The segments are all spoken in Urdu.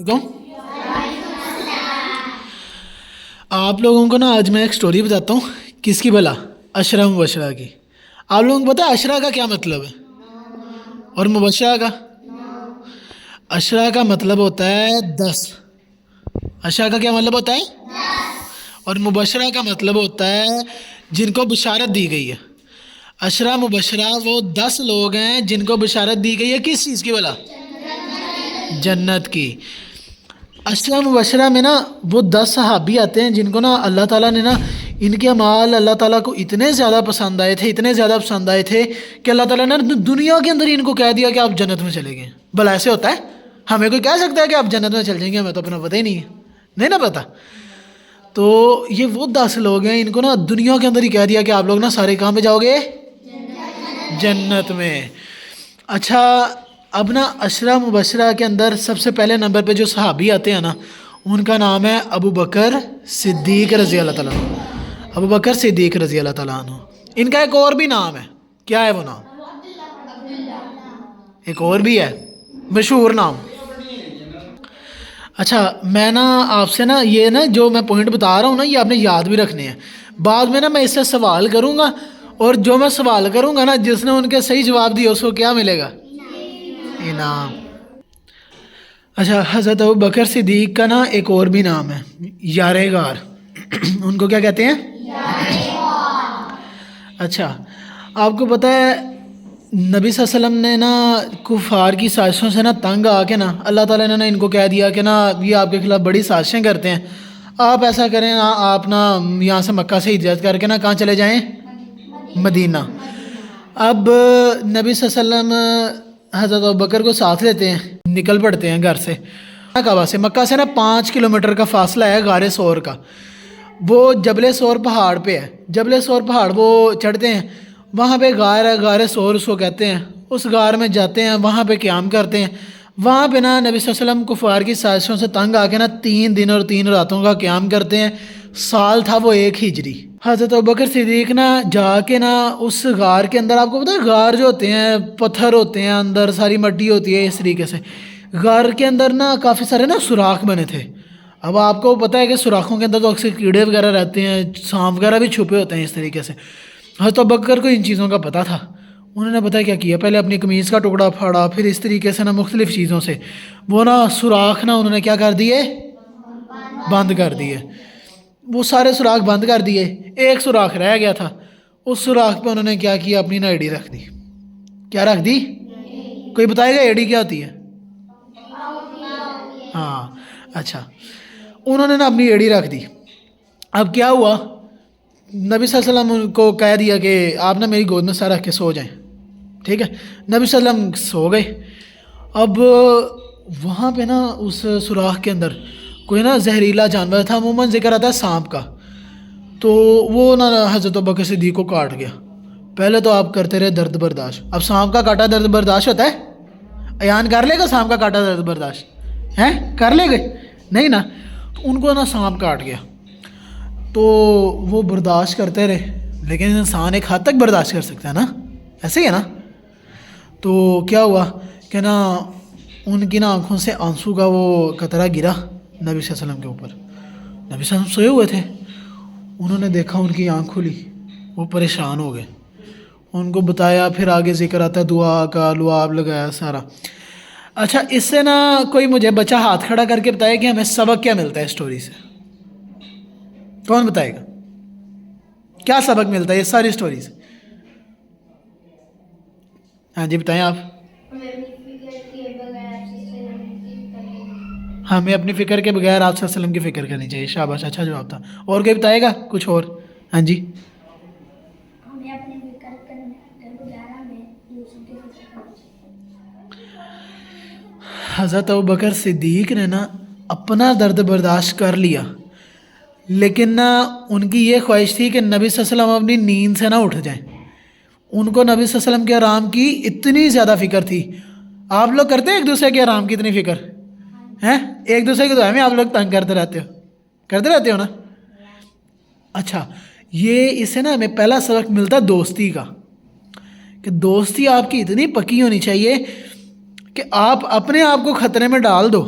کون آپ لوگوں کو نا آج میں ایک سٹوری بتاتا ہوں. کس کی بھلا؟ اشرا مبشرہ کی. آپ لوگوں کو پتہ ہے اشرا کا کیا مطلب ہے اور مبشرہ کا؟ اشرا کا مطلب ہوتا ہے 10. اشرا کا کیا مطلب ہوتا ہے؟ اور مبشرہ کا مطلب ہوتا ہے جن کو بشارت دی گئی ہے. اشرا مبشرہ وہ 10 لوگ ہیں جن کو بشارت دی گئی ہے. کس چیز کی بھلا؟ جنت کی. اشرا مبشرہ میں نا وہ 10 صحابی آتے ہیں جن کو نا اللہ تعالیٰ نے نا ان کے اعمال اللہ تعالیٰ کو اتنے زیادہ پسند آئے تھے، اتنے زیادہ پسند آئے تھے کہ اللہ تعالیٰ نے دنیا کے اندر ہی ان کو کہہ دیا کہ آپ جنت میں چلے گئے. بھلا ایسے ہوتا ہے؟ ہمیں کوئی کہہ سکتا ہے کہ آپ جنت میں چل جائیں گے؟ ہمیں تو اپنا پتہ ہی نہیں ہے، نہیں نا پتہ. تو یہ وہ 10 لوگ ہیں، ان کو نا دنیا کے اندر ہی کہہ دیا کہ آپ لوگ نا سارے کہاں پہ جاؤ گے؟ جنت میں. اچھا اب نا اشرا مبشرہ کے اندر سب سے پہلے نمبر پہ جو صحابی آتے ہیں نا ان کا نام ہے ابو بکر صدیق رضی اللہ تعالیٰ عنہ. ابو بکر صدیق رضی اللہ تعالیٰ عنہ. ان کا ایک اور بھی نام ہے. کیا ہے وہ نام؟ ایک اور بھی ہے مشہور نام. اچھا میں نا آپ سے نا یہ نا جو میں پوائنٹ بتا رہا ہوں نا یہ آپ نے یاد بھی رکھنے ہیں. بعد میں نا میں اس سے سوال کروں گا اور جو میں سوال کروں گا نا جس نے ان کے صحیح جواب دیا اس کو کیا ملے گا؟ انعام. اچھا حضرت ابو بکر صدیق کا نا ایک اور بھی نام ہے یار غار. ان کو کیا کہتے ہیں؟ اچھا آپ کو پتہ ہے نبی صلی اللہ علیہ وسلم نے نا کفار کی سازشوں سے نا تنگ آ کے نا اللہ تعالیٰ نے نا ان کو کہہ دیا کہ نا یہ آپ کے خلاف بڑی سازشیں کرتے ہیں، آپ ایسا کریں نا آپ نا یہاں سے مکہ سے ہجرت کر کے نا کہاں چلے جائیں؟ مدینہ. اب نبی صلی اللہ علیہ وسلم حضرت ابوبکر کو ساتھ لیتے ہیں، نکل پڑتے ہیں گھر سے. مکہ سے نا 5 کلومیٹر کا فاصلہ ہے غار ثور کا. وہ جبل ثور پہاڑ پہ ہے. جبل ثور پہاڑ وہ چڑھتے ہیں، وہاں پہ غار ہے، غار ثور اس کو کہتے ہیں. اس غار میں جاتے ہیں، وہاں پہ قیام کرتے ہیں. وہاں پہ نا نبی صلی اللہ علیہ وسلم کفار کی سازشوں سے تنگ آ کے نا 3 دن اور 3 راتوں کا قیام کرتے ہیں. سال تھا وہ 1 ہجری. حضرت ابوبکر صدیق نا جا کے نا اس غار کے اندر، آپ کو پتہ ہے غار جو ہوتے ہیں پتھر ہوتے ہیں، اندر ساری مٹی ہوتی ہے. اس طریقے سے غار کے اندر نا کافی سارے نا سوراخ بنے تھے. اب آپ کو پتہ ہے کہ سوراخوں کے اندر تو اکثر کیڑے وغیرہ رہتے ہیں، سانپ وغیرہ بھی چھپے ہوتے ہیں. اس طریقے سے حضرت ابوبکر کو ان چیزوں کا پتہ تھا. انہوں نے پتہ کیا کیا، پہلے اپنی قمیض کا ٹکڑا پھاڑا، پھر اس طریقے سے نا مختلف چیزوں سے وہ نا سوراخ نا انہوں نے کیا کر دیے؟ بند کر دیے. وہ سارے سوراخ بند کر دیے. ایک سوراخ رہ گیا تھا. اس سوراخ پہ انہوں نے کیا کیا؟ اپنی نا ایڑی رکھ دی. کیا رکھ دی؟ کوئی بتائے گا ایڑی کیا ہوتی ہے؟ ہاں اچھا انہوں نے نا اپنی ایڑی رکھ دی. اب کیا ہوا؟ نبی صلی اللہ علیہ وسلم کو کہہ دیا کہ آپ نا میری گود میں سر رکھ کے سو جائیں. ٹھیک ہے، نبی صلی اللہ علیہ وسلم سو گئے. اب وہاں پہ نا اس سوراخ کے اندر کوئی نا زہریلا جانور تھا، عموماً ذکر آتا ہے سانپ کا. تو وہ نا حضرت ابوبکر صدیق کو کاٹ گیا. پہلے تو آپ کرتے رہے درد برداشت. اب سانپ کا کاٹا درد برداشت ہوتا ہے؟ ایان کر لے گا سانپ کا کاٹا درد برداشت؟ ہیں کر لے گئے؟ نہیں نا. تو ان کو نا سانپ کاٹ گیا تو وہ برداشت کرتے رہے، لیکن انسان ایک حد تک برداشت کر سکتا ہے نا، ایسے ہی ہے نا. تو کیا ہوا کہ نا ان کی نا آنکھوں سے آنسو کا وہ قطرہ گرا نبی صلی اللہ علیہ وسلم کے اوپر. نبی صلی اللہ علیہ وسلم سوئے ہوئے تھے. انہوں نے دیکھا ان کی آنکھ کھلی، وہ پریشان ہو گئے. ان کو بتایا، پھر آگے ذکر آتا ہے دعا کا لعاب لگایا سارا. اچھا اس سے نا کوئی مجھے بچہ ہاتھ کھڑا کر کے بتائے کہ ہمیں سبق کیا ملتا ہے اس سٹوری سے؟ کون بتائے گا کیا سبق ملتا ہے یہ ساری سٹوری سے؟ ہاں جی بتائیں آپ. ہمیں اپنی فکر کے بغیر آپ صلی اللہ علیہ وسلم کی فکر کرنی چاہیے. شاباش، اچھا جواب تھا. اور کوئی بتائے گا کچھ اور؟ ہاں جی. حضرت ابوبکر صدیق نے نا اپنا درد برداشت کر لیا، لیکن نا ان کی یہ خواہش تھی کہ نبی صلی اللہ علیہ وسلم اپنی نیند سے نہ اٹھ جائیں. ان کو نبی صلی اللہ علیہ وسلم کے آرام کی اتنی زیادہ فکر تھی. آپ لوگ کرتے ہیں ایک دوسرے کے آرام کی اتنی فکر ہیں؟ ایک دوسرے کی دعا میں آپ لوگ تنگ کرتے رہتے ہو نا. اچھا یہ اس سے نا ہمیں پہلا سبق ملتا ہے دوستی کا، کہ دوستی آپ کی اتنی پکی ہونی چاہیے کہ آپ اپنے آپ کو خطرے میں ڈال دو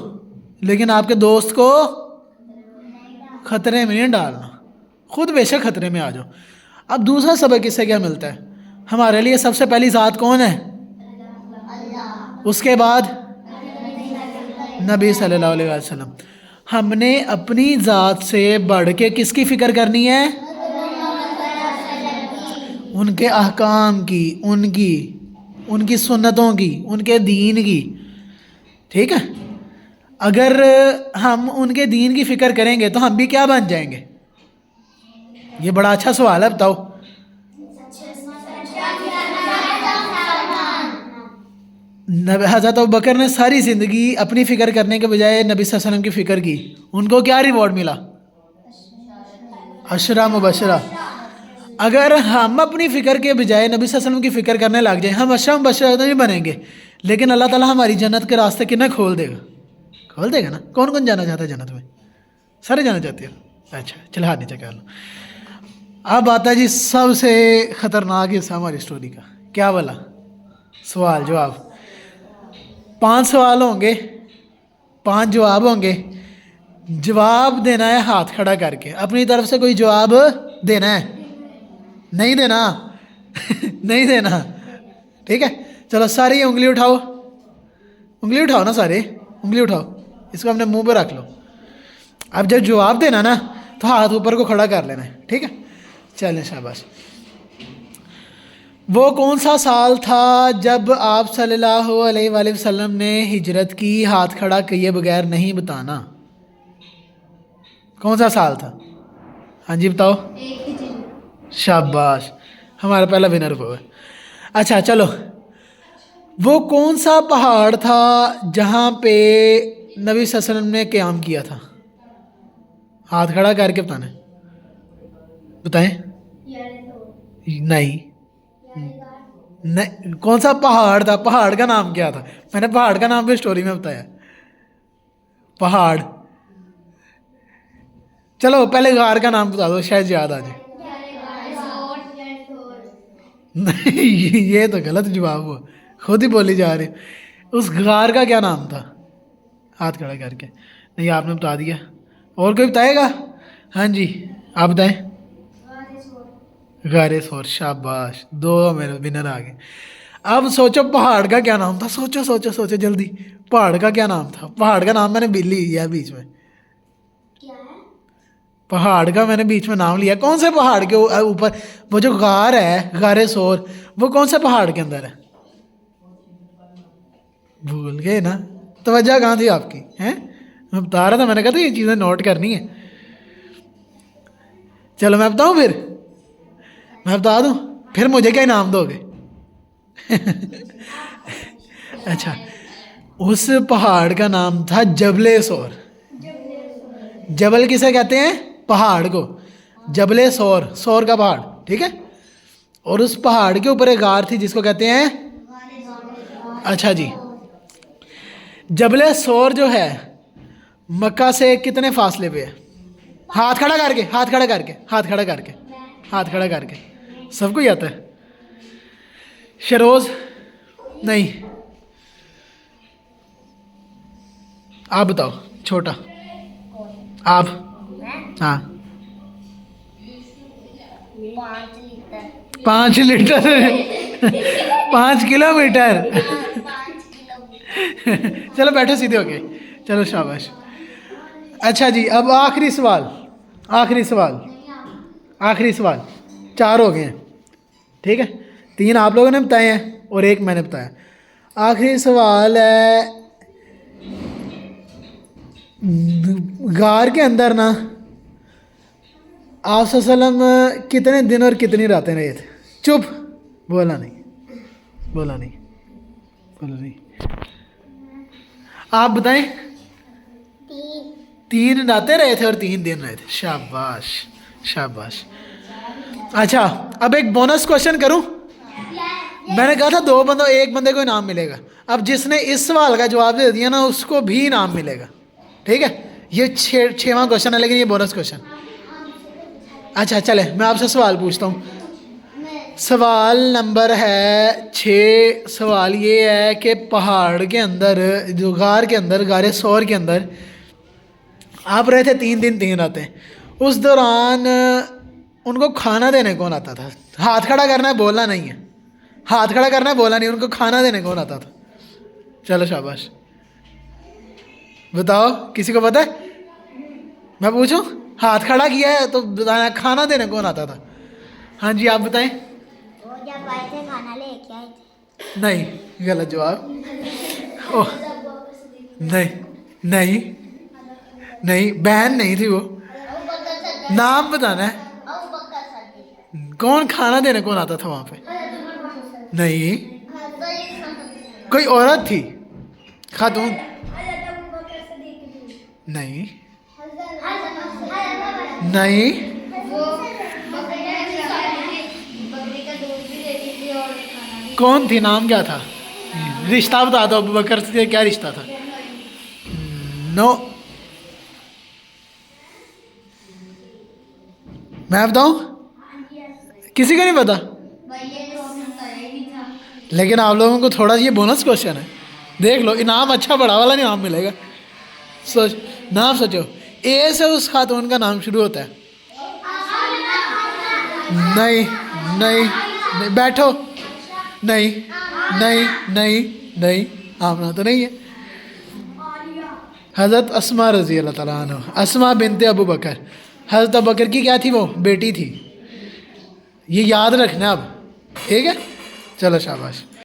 لیکن آپ کے دوست کو خطرے میں نہیں ڈالنا، خود بے شک خطرے میں آ جاؤ۔ اب دوسرا سبق اس سے کیا ملتا ہے؟ ہمارے لیے سب سے پہلی ذات کون ہے؟ اس کے بعد نبی صلی اللہ علیہ وسلم۔ ہم نے اپنی ذات سے بڑھ کے کس کی فکر کرنی ہے؟ ان کے احکام کی، ان کی سنتوں کی، ان کے دین کی، ٹھیک ہے؟ اگر ہم ان کے دین کی فکر کریں گے تو ہم بھی کیا بن جائیں گے؟ یہ بڑا اچھا سوال ہے، بتاؤ۔ حضرت ابوبکر نے ساری زندگی اپنی فکر کرنے کے بجائے نبی صلی اللہ علیہ وسلم کی فکر کی، ان کو کیا ریوارڈ ملا؟ عشرہ مبشرہ۔ اگر ہم اپنی فکر کے بجائے نبی صلی اللہ علیہ وسلم کی فکر کرنے لگ جائیں، ہم عشرہ مبشرہ تو نہیں بنیں گے، لیکن اللہ تعالیٰ ہماری جنت کے راستے کتنے کھول دے گا؟ کھول دے گا نا۔ کون کون جانا چاہتا ہے جنت میں؟ سارے جانا چاہتے ہو؟ اچھا چل ہاتھ نیچے کر لو۔ اب آتا ہے جی سب سے خطرناک حصہ ہماری اسٹوری کا، کیا بولا؟ سوال جواب۔ 5 سوال ہوں گے، 5 جواب ہوں گے، جواب دینا ہے ہاتھ کھڑا کر کے، اپنی طرف سے کوئی جواب دینا ہے، نہیں دینا نہیں دینا، ٹھیک ہے؟ چلو ساری انگلی اٹھاؤ، انگلی اٹھاؤ نا، سارے انگلی اٹھاؤ، اس کو اپنے منہ پہ رکھ لو۔ اب جب جواب دینا نا تو ہاتھ اوپر کو کھڑا کر لینا ہے، ٹھیک ہے؟ چلیں شاباش۔ وہ کون سا سال تھا جب آپ صلی اللہ علیہ وآلہ وسلم نے ہجرت کی؟ ہاتھ کھڑا کیے بغیر نہیں بتانا، کون سا سال تھا؟ ہاں جی بتاؤ۔ شاباش، ہمارا پہلا ونر ہوا ہے۔ اچھا چلو، وہ کون سا پہاڑ تھا جہاں پہ نبی صلی اللہ علیہ وسلم نے قیام کیا تھا؟ ہاتھ کھڑا کر کے بتانا ہے، بتائیں۔ نہیں، کون سا پہاڑ تھا؟ پہاڑ کا نام کیا تھا؟ میں نے پہاڑ کا نام بھی اسٹوری میں بتایا، پہاڑ۔ چلو پہلے غار کا نام بتا دو، شاید یاد آ جائے۔ نہیں یہ تو غلط جواب ہوا، خود ہی بولی جا رہی۔ اس غار کا کیا نام تھا؟ ہاتھ کھڑا کر کے۔ نہیں آپ نے بتا دیا، اور کوئی بتائے گا؟ ہاں جی آپ بتائیں۔ غار ثور، شاباش، 2 میرے ونر آ گئے۔ اب سوچو پہاڑ کا کیا نام تھا؟ سوچو سوچو سوچو جلدی، پہاڑ کا کیا نام تھا؟ پہاڑ کا نام میں نے بلی لیا بیچ میں، پہاڑ کا میں نے بیچ میں نام لیا۔ کون سے پہاڑ کے اوپر؟ وہ جو غار ہے، غار ثور، وہ کون سے پہاڑ کے اندر ہے؟ بھول گئے نا؟ توجہ کہاں تھی آپ کی؟ ہیں میں بتا رہا تھا، میں نے کہا تھا یہ چیزیں نوٹ کرنی ہے۔ چلو میں بتاؤں، پھر میں بتا دوں، پھر مجھے کیا انعام دو گے؟ اچھا، اس پہاڑ کا نام تھا جبل ثور۔ جبل کسے کہتے ہیں؟ پہاڑ کو، جبل ثور، ثور کا پہاڑ، ٹھیک ہے؟ اور اس پہاڑ کے اوپر ایک غار تھی جس کو کہتے ہیں، اچھا جی، جبل ثور جو ہے مکہ سے کتنے فاصلے پہ ہے؟ ہاتھ کھڑا کر کے، ہاتھ کھڑا کر کے، ہاتھ کھڑا کر کے، ہاتھ کھڑا کر کے، سب کو ہی آتا ہے۔ شروز نہیں، آپ بتاؤ، چھوٹا آپ، ہاں 5 لیٹر 5 کلومیٹر چلو بیٹھو سیدھے ہو گئے، چلو شاباش۔ اچھا جی، اب آخری سوال، آخری سوال، آخری سوال، 4 ہو گئے ہیں، ٹھیک ہے؟ 3 آپ لوگوں نے بتائے ہیں اور 1 میں نے بتایا۔ آخری سوال ہے، غار کے اندر نا آپ صلی اللہ علیہ وسلم کتنے دن اور کتنی راتیں رہے تھے؟ چپ، بولا نہیں، بولا نہیں، بولا نہیں، آپ بتائیں۔ 3 راتیں رہے تھے اور 3 دن رہے تھے، شاباش شاباش۔ اچھا اب ایک بونس کوشچن کروں، میں نے کہا تھا 2 بندوں، 1 بندے کو انعام ملے گا، اب جس نے اس سوال کا جواب دے دیا نا اس کو بھی انعام ملے گا، ٹھیک ہے؟ یہ 6واں کوشچن ہے لیکن یہ بونس کوشچن۔ اچھا چلے میں آپ سے سوال پوچھتا ہوں، سوال نمبر ہے 6۔ سوال یہ ہے کہ پہاڑ کے اندر، جو غار کے اندر، غار ثور کے اندر آپ رہے تھے 3 دن 3 راتیں. اس دوران ان کو کھانا دینے کون آتا تھا؟ ہاتھ کھڑا کرنا ہے، بولنا نہیں ہے. ہاتھ کھڑا کرنا ہے، بولنا نہیں. ان کو کھانا دینے کون آتا تھا؟ چلو شاباش، بتاؤ. کسی کو پتہ ہے؟ میں پوچھوں؟ ہاتھ کھڑا کیا ہے تو بتانا کھانا دینے کون آتا تھا. ہاں جی آپ بتائیں. وہ جب آئے تھے کھانا لے کے آئے تھے. نہیں، غلط جواب. اوہ نہیں نہیں نہیں، بہن نہیں تھی وہ. نام بتانا ہے. کون کھانا دینے کون آتا تھا وہاں پہ؟ نہیں، کوئی عورت تھی، خاتون. نہیں نہیں. کون تھی؟ نام کیا تھا؟ رشتہ بتا دو. ابو بکر سے کیا رشتہ تھا؟ نو. میں بتاؤں؟ کسی کو نہیں پتا؟ لیکن آپ لوگوں کو تھوڑا یہ بونس کوشچن ہے. دیکھ لو، انعام اچھا بڑا والا انعام ملے گا. سوچ، نام سوچو. اے سے اس خاتون کا نام شروع ہوتا ہے. نہیں نہیں نہیں. بیٹھو. نہیں نہیں نہیں نہیں. آمنہ تو نہیں ہے. حضرت اسماء رضی اللہ تعالیٰ عنہ، اسماء بنت ابو بکر. حضرت ابو بکر کی کیا تھی؟ وہ بیٹی تھی. یہ یاد رکھنا اب، ٹھیک ہے؟ چلو شاباش.